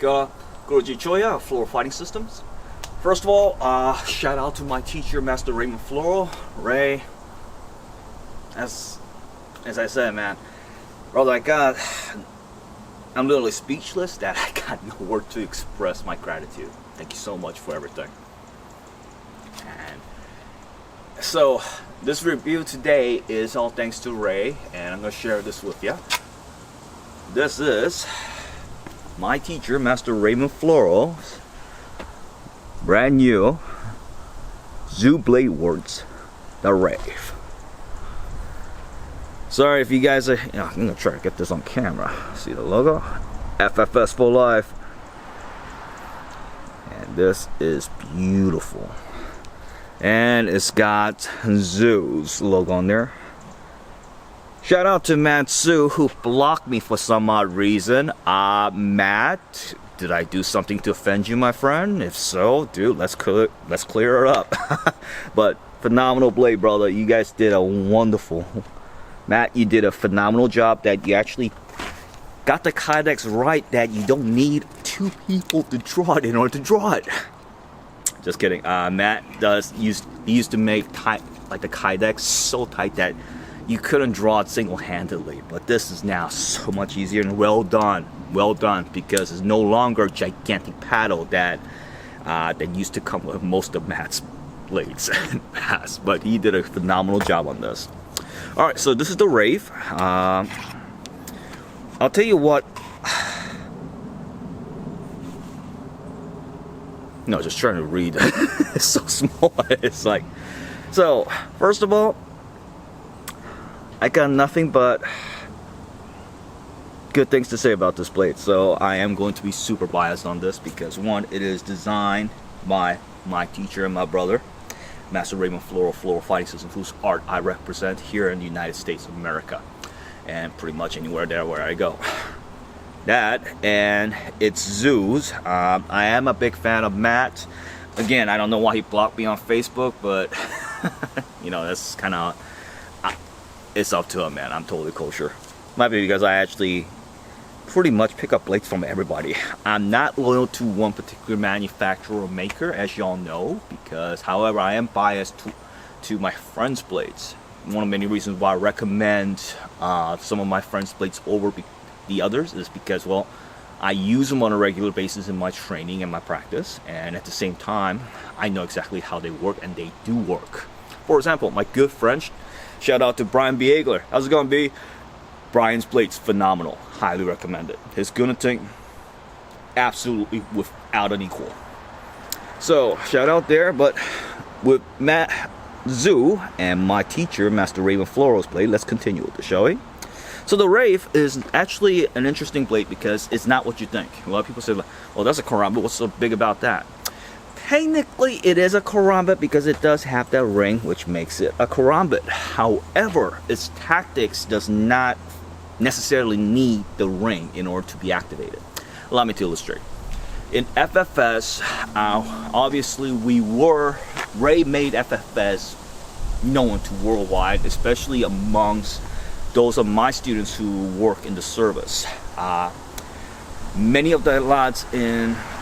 Guro Jee Choi of Floro Fighting Systems. First of all, shout out to my teacher, Master Raymond Floro. Ray, as I said, man, brother, I'm literally speechless that I got no word to express my gratitude. Thank you so much for everything. And so, this review today is all thanks to Ray, and I'm going to share this with you. This is my teacher, Master Raymond Floro's brand new Bladeworx, the Wraith. Sorry if you guys are, I'm gonna try to get this on camera. See the logo? FFS for life. And this is beautiful. And it's got Zoo's logo on there. Shout out to Matt Sue, who blocked me for some odd reason. Matt, did I do something to offend you, my friend? If so, dude, let's clear it up. But phenomenal blade, brother. You guys did a wonderful. Matt, you did a phenomenal job. That you actually got the kydex right. That you don't need two people to draw it in order to draw it. Just kidding. Matt used to make tight, like the kydex so tight that you couldn't draw it single-handedly, but this is now so much easier, and well done, because it's no longer a gigantic paddle that used to come with most of Matt's blades in the past. But he did a phenomenal job on this. All right, so this is the Wraith. I'll tell you what. No, just trying to read. It's so small. It's like, so first of all, I got nothing but good things to say about this blade. So I am going to be super biased on this because, one, it is designed by my teacher and my brother, Master Raymond Floro, Floro Fighting Systems, whose art I represent here in the United States of America and pretty much anywhere there where I go. That, and it's Zeus. I am a big fan of Matt. Again, I don't know why he blocked me on Facebook, but you know, that's kind of, it's up to him, man. I'm totally kosher. Might be because I actually pretty much pick up blades from everybody. I'm not loyal to one particular manufacturer or maker, as y'all know, because, however, I am biased to my friends' blades. One of many reasons why I recommend some of my friends' blades over the others is because, well, I use them on a regular basis in my training and my practice, and at the same time, I know exactly how they work, and they do work. For example, my good friend, shout out to Brian Biegler. How's it going, B? Brian's blades, phenomenal. Highly recommended. His Gunnating, absolutely without an equal. So, shout out there, but with Matt Zoo and my teacher, Master Raymond Floro's blade, let's continue with this, shall we? So the Wraith is actually an interesting blade because it's not what you think. A lot of people say, well, that's a Karambit, what's so big about that? Technically, it is a Karambit because it does have that ring, which makes it a Karambit. However, its tactics does not necessarily need the ring in order to be activated. Allow me to illustrate. In FFS, obviously Ray made FFS known to worldwide, especially amongst those of my students who work in the service. Many of the lads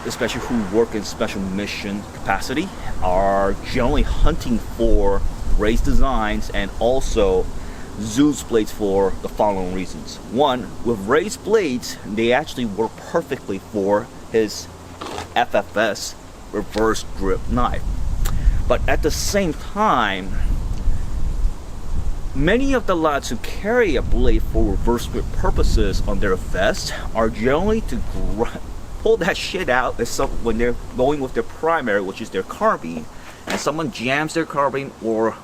especially who work in special mission capacity, are generally hunting for Ray's designs and also Zeus blades for the following reasons. One, with Ray's blades, they actually work perfectly for his FFS reverse grip knife. But at the same time, many of the lads who carry a blade for reverse grip purposes on their vest are generally to pull that shit out when they're going with their primary, which is their carbine, and someone jams their carbine or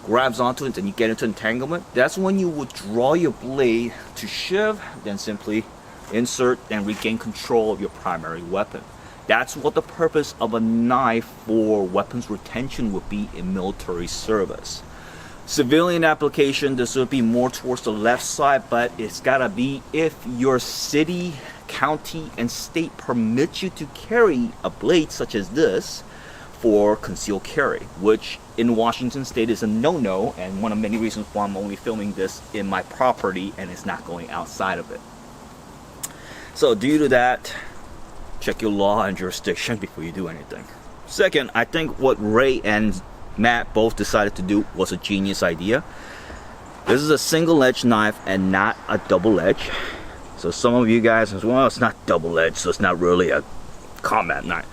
grabs onto it and you get into entanglement. That's when you would draw your blade to shiv, then simply insert and regain control of your primary weapon. That's what the purpose of a knife for weapons retention would be in military service. Civilian application, this would be more towards the left side, but it's gotta be if your city, county, and state permits you to carry a blade such as this for concealed carry, which in Washington State is a no-no, and one of many reasons why I'm only filming this in my property and it's not going outside of it. So due to that, check your law and jurisdiction before you do anything. Second, I think what Ray and Matt both decided to do was a genius idea. This is a single edge knife and not a double edge. So some of you guys say, well, it's not double edge, so it's not really a combat knife.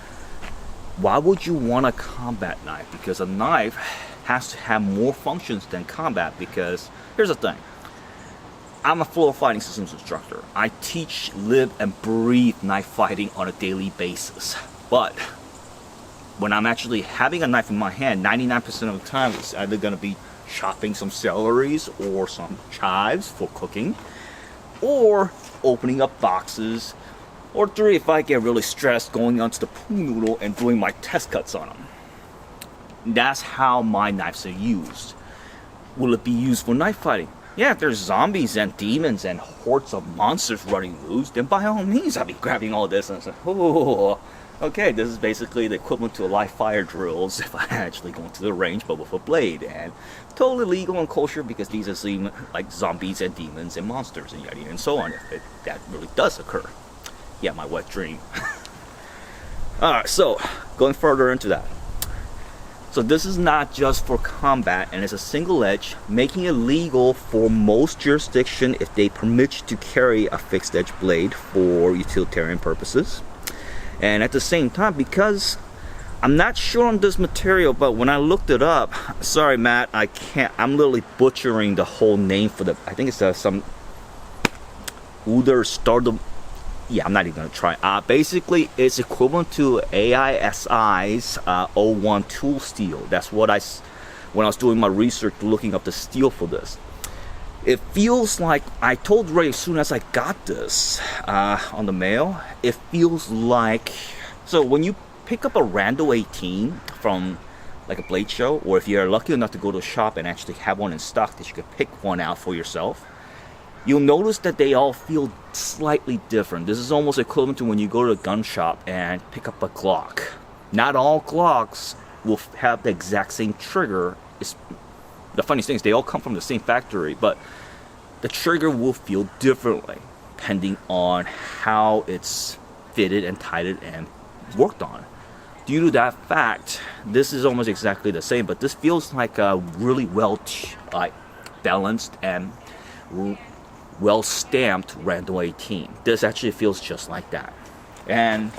Why would you want a combat knife? Because a knife has to have more functions than combat, because here's the thing. I'm a Floro Fighting Systems instructor. I teach, live, and breathe knife fighting on a daily basis. But when I'm actually having a knife in my hand, 99% of the time it's either going to be chopping some celeries or some chives for cooking, or opening up boxes, or 3, if I get really stressed, going onto the pool noodle and doing my test cuts on them. That's how my knives are used. Will it be used for knife fighting? Yeah, if there's zombies and demons and hordes of monsters running loose, then by all means I'll be grabbing all this and say, oh, okay, this is basically the equivalent to a live fire drills if I actually go into the range but with a blade. And totally legal and kosher, because these are like zombies and demons and monsters and yada and so on, if that really does occur. Yeah, my wet dream. Alright, so going further into that. So this is not just for combat, and it's a single edge, making it legal for most jurisdiction if they permit you to carry a fixed edge blade for utilitarian purposes. And at the same time, because I'm not sure on this material, but when I looked it up, sorry Matt, I'm literally butchering the whole name for the, I think it's some Uder Stardom. Yeah, I'm not even gonna try. Basically, it's equivalent to AISI's 01 tool steel. That's what when I was doing my research looking up the steel for this. It feels like, I told Ray as soon as I got this on the mail, it feels like, so when you pick up a Rando 18 from like a blade show, or if you're lucky enough to go to a shop and actually have one in stock that you could pick one out for yourself, you'll notice that they all feel slightly different. This is almost equivalent to when you go to a gun shop and pick up a Glock. Not all Glocks will have the exact same trigger. The funniest thing is they all come from the same factory, but the trigger will feel differently depending on how it's fitted and tighted and worked on. Due to that fact, this is almost exactly the same, but this feels like a really well balanced and well stamped Rando 18. This actually feels just like that, and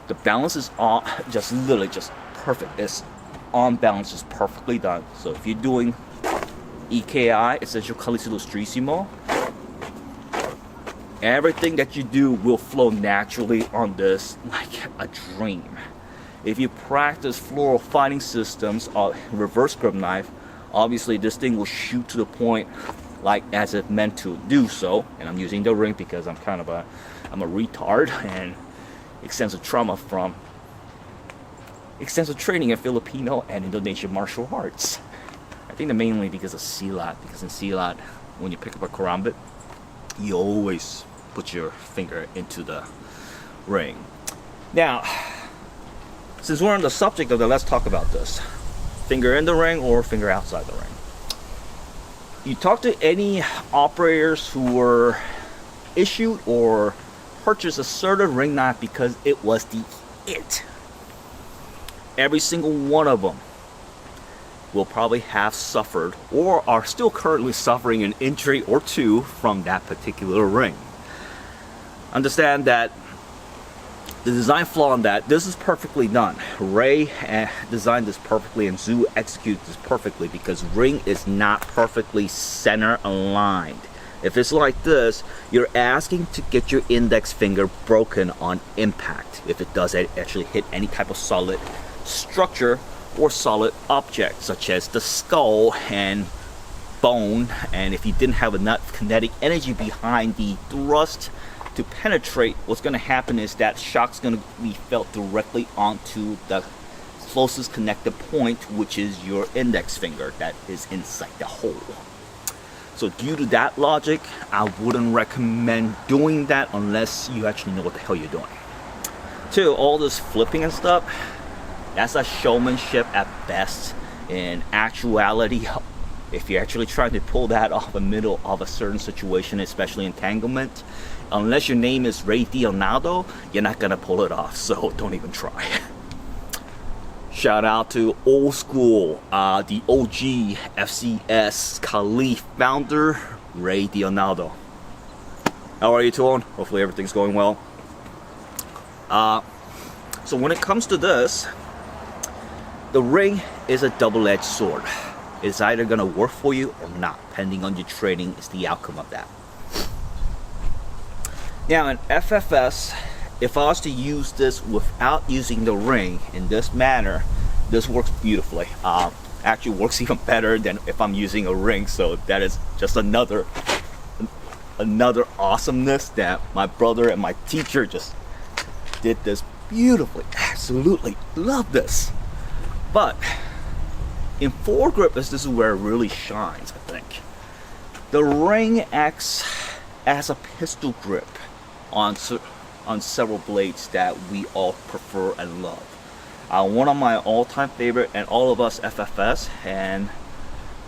the balance is all just literally just perfect. It's on balance, is perfectly done. So if you're doing EKI, Essential Calicitostrissimo, everything that you do will flow naturally on this like a dream. If you practice Floro Fighting Systems reverse grip knife, obviously this thing will shoot to the point like as it meant to do so. And I'm using the ring because I'm a retard and extensive trauma from extensive training in Filipino and Indonesian martial arts. I think that mainly because of silat, because in silat, when you pick up a karambit, you always put your finger into the ring. Now, since we're on the subject of that, let's talk about this. Finger in the ring or finger outside the ring. You talk to any operators who were issued or purchased a certain ring knife because it was the it. Every single one of them will probably have suffered or are still currently suffering an injury or two from that particular ring. Understand that the design flaw in that, this is perfectly done. Ray designed this perfectly and Zoo executes this perfectly, because ring is not perfectly center aligned. If it's like this, you're asking to get your index finger broken on impact if it does actually hit any type of solid structure or solid object, such as the skull and bone. And if you didn't have enough kinetic energy behind the thrust to penetrate, what's going to happen is that shock's going to be felt directly onto the closest connected point, which is your index finger that is inside the hole. So due to that logic, I wouldn't recommend doing that unless you actually know what the hell you're doing. Two, all this flipping and stuff, that's a showmanship at best. In actuality, if you're actually trying to pull that off the middle of a certain situation, especially entanglement, unless your name is Ray Leonardo, you're not gonna pull it off, so don't even try. Shout out to old school, the OG FCS Khalif founder, Ray Leonardo. How are you, Tuan? Hopefully everything's going well. So when it comes to this, the ring is a double-edged sword. It's either gonna work for you or not, depending on your training is the outcome of that. Now in FFS, if I was to use this without using the ring in this manner, this works beautifully. Actually works even better than if I'm using a ring, so that is just another awesomeness that my brother and my teacher just did this beautifully. Absolutely love this. But in foregrip, this is where it really shines, I think. The ring acts as a pistol grip on several blades that we all prefer and love. One of my all-time favorite, and all of us FFS, and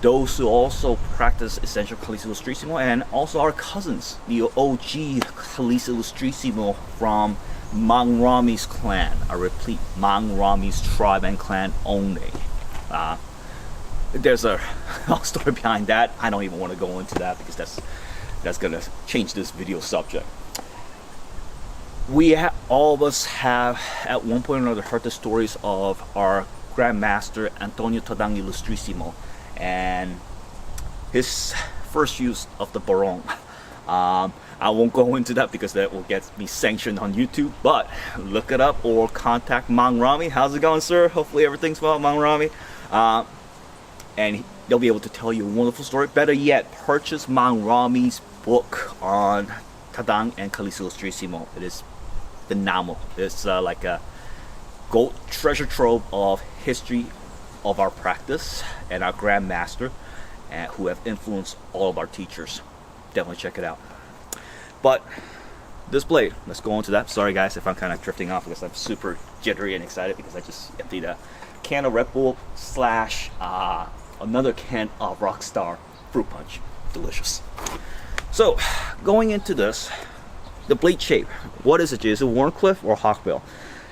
those who also practice Essential Khaleesi Illustrissimo, and also our cousins, the OG Khaleesi Illustrissimo from Mang Rami's clan. I repeat, Mang Rami's tribe and clan only. There's a story behind that. I don't even want to go into that because that's gonna change this video subject. All of us have at one point or another heard the stories of our Grandmaster Antonio Tadang Illustrissimo and his first use of the barong. I won't go into that because that will get me sanctioned on YouTube, but look it up or contact Mang Rami. How's it going, sir? Hopefully everything's well, Mang Rami. And they'll be able to tell you a wonderful story. Better yet, purchase Mang Rami's book on Tadang and Khaleesi Illustrissimo. It is phenomenal. It's like a gold treasure trove of history of our practice and our grandmaster, who have influenced all of our teachers. Definitely check it out. But this blade, let's go on to that. Sorry guys if I'm kind of drifting off because I'm super jittery and excited because I just emptied a can of Red Bull slash another can of Rockstar Fruit Punch. Delicious. So going into this, the blade shape, what is it? Is it Warncliffe or Hawkbill?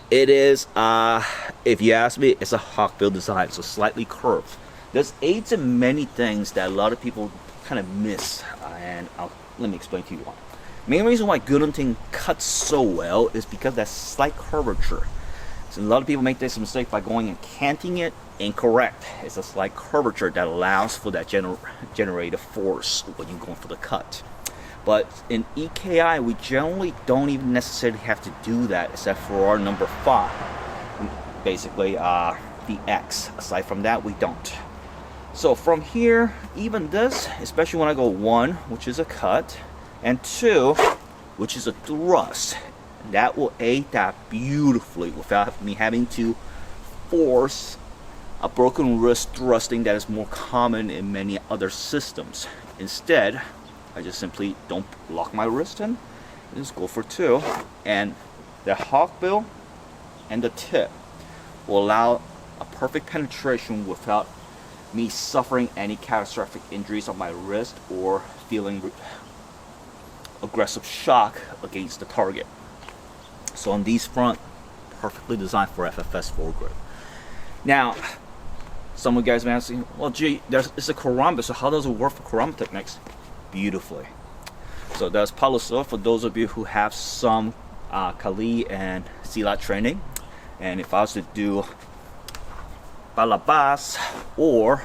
It is, if you ask me, it's a Hawkbill design, so slightly curved. There's aids in many things that a lot of people kind of miss, and let me explain to you why. Main reason why Guro cuts so well is because that slight curvature. So a lot of people make this mistake by going and canting it. Incorrect. It's a slight curvature that allows for that generative force when you're going for the cut. But in EKI, we generally don't even necessarily have to do that, except for our number 5, basically the X. Aside from that, we don't. So from here, even this, especially when I go 1, which is a cut, and 2, which is a thrust, that will aid that beautifully without me having to force a broken wrist thrusting that is more common in many other systems. Instead, I just simply don't lock my wrist in, just go for 2, and the hawkbill and the tip will allow a perfect penetration without me suffering any catastrophic injuries on my wrist or feeling aggressive shock against the target. So on these front, perfectly designed for FFS foregrip. Now, some of you guys may be asking, well gee, it's a Karambit, so how does it work for Karambit techniques? Beautifully. So that's Paloso for those of you who have some Kali and Silat training. And if I was to do Palabas or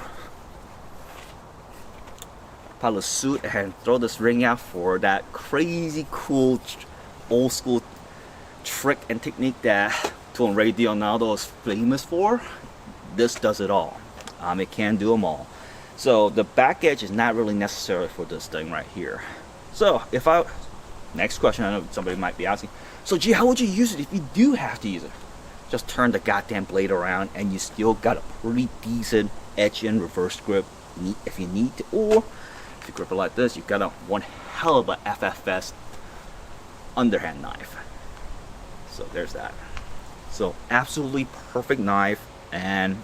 Palasut and throw this ring out for that crazy cool old school trick and technique that Tuan Ray Leonardo is famous for, this does it all. It can do them all. So the back edge is not really necessary for this thing right here. So next question, I know somebody might be asking, so gee, how would you use it if you do have to use it? Just turn the goddamn blade around and you still got a pretty decent edge and reverse grip if you need to, or if you grip it like this, you've got one hell of a FFS underhand knife. So there's that. So absolutely perfect knife and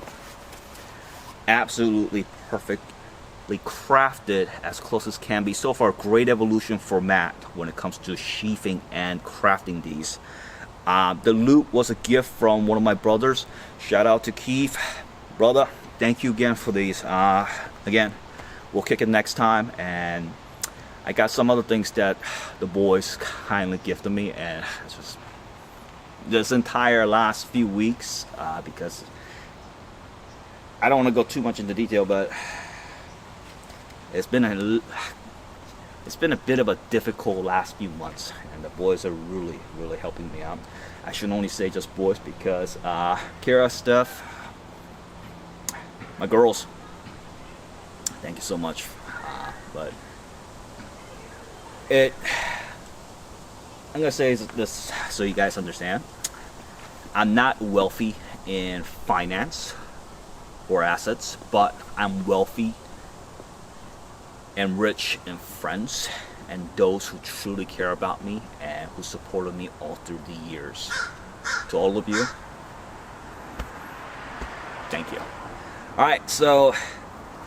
absolutely perfect perfectly crafted as close as can be. So far, great evolution for Matt when it comes to sheathing and crafting these. The loot was a gift from one of my brothers. Shout out to Keith, brother. Thank you again for these. Again, we'll kick it next time, and I got some other things that the boys kindly gifted me, and it's just this entire last few weeks, because I don't want to go too much into detail, but it's been a bit of a difficult last few months, and the boys are really helping me out. I shouldn't only say just boys, because Kara, Steph, my girls, thank you so much. But I'm gonna say this so you guys understand. I'm not wealthy in finance or assets, but I'm wealthy and rich in friends and those who truly care about me and who supported me all through the years. To all of you, thank you. Alright, so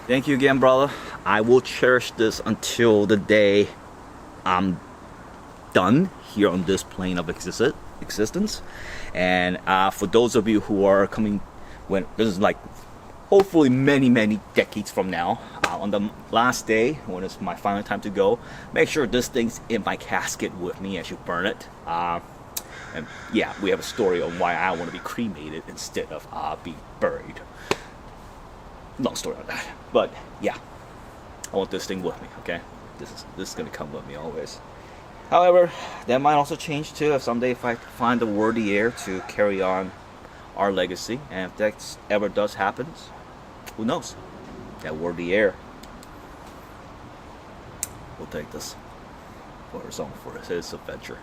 thank you again, brother. I will cherish this until the day I'm done here on this plane of existence. And for those of you who are coming, when this is like hopefully many decades from now, on the last day when it's my final time to go, make sure this thing's in my casket with me as you burn it. And yeah, we have a story on why I want to be cremated instead of being buried. Long story on that, but yeah, I want this thing with me. Okay, this is gonna come with me always. However, that might also change too if someday if I find a worthy heir to carry on our legacy, and if that ever does happen, who knows? That worthy heir will take this for his own, for his adventure.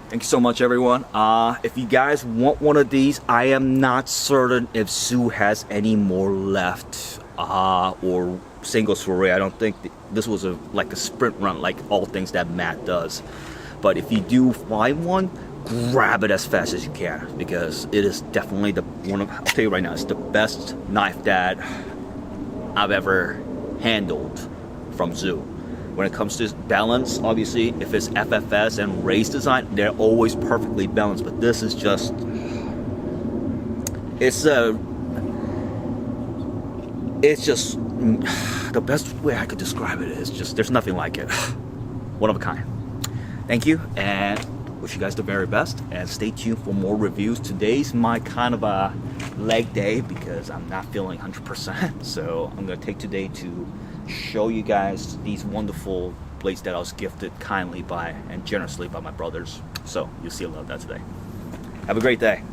Thank you so much, everyone. If you guys want one of these, I am not certain if Zoo has any more left, or singles for Ray. I don't think this was like a sprint run like all things that Matt does. But if you do find one, grab it as fast as you can, because it is definitely I'll tell you right now, it's the best knife that I've ever handled from Zoo. When it comes to balance, obviously, if it's FFS and Wraith design, they're always perfectly balanced. But this is just, it's just, the best way I could describe it is just, there's nothing like it. One of a kind. Thank you, and wish you guys the very best, and stay tuned for more reviews. Today's my kind of a leg day because I'm not feeling 100%. So I'm going to take today to show you guys these wonderful blades that I was gifted kindly by and generously by my brothers. So you'll see a lot of that today. Have a great day.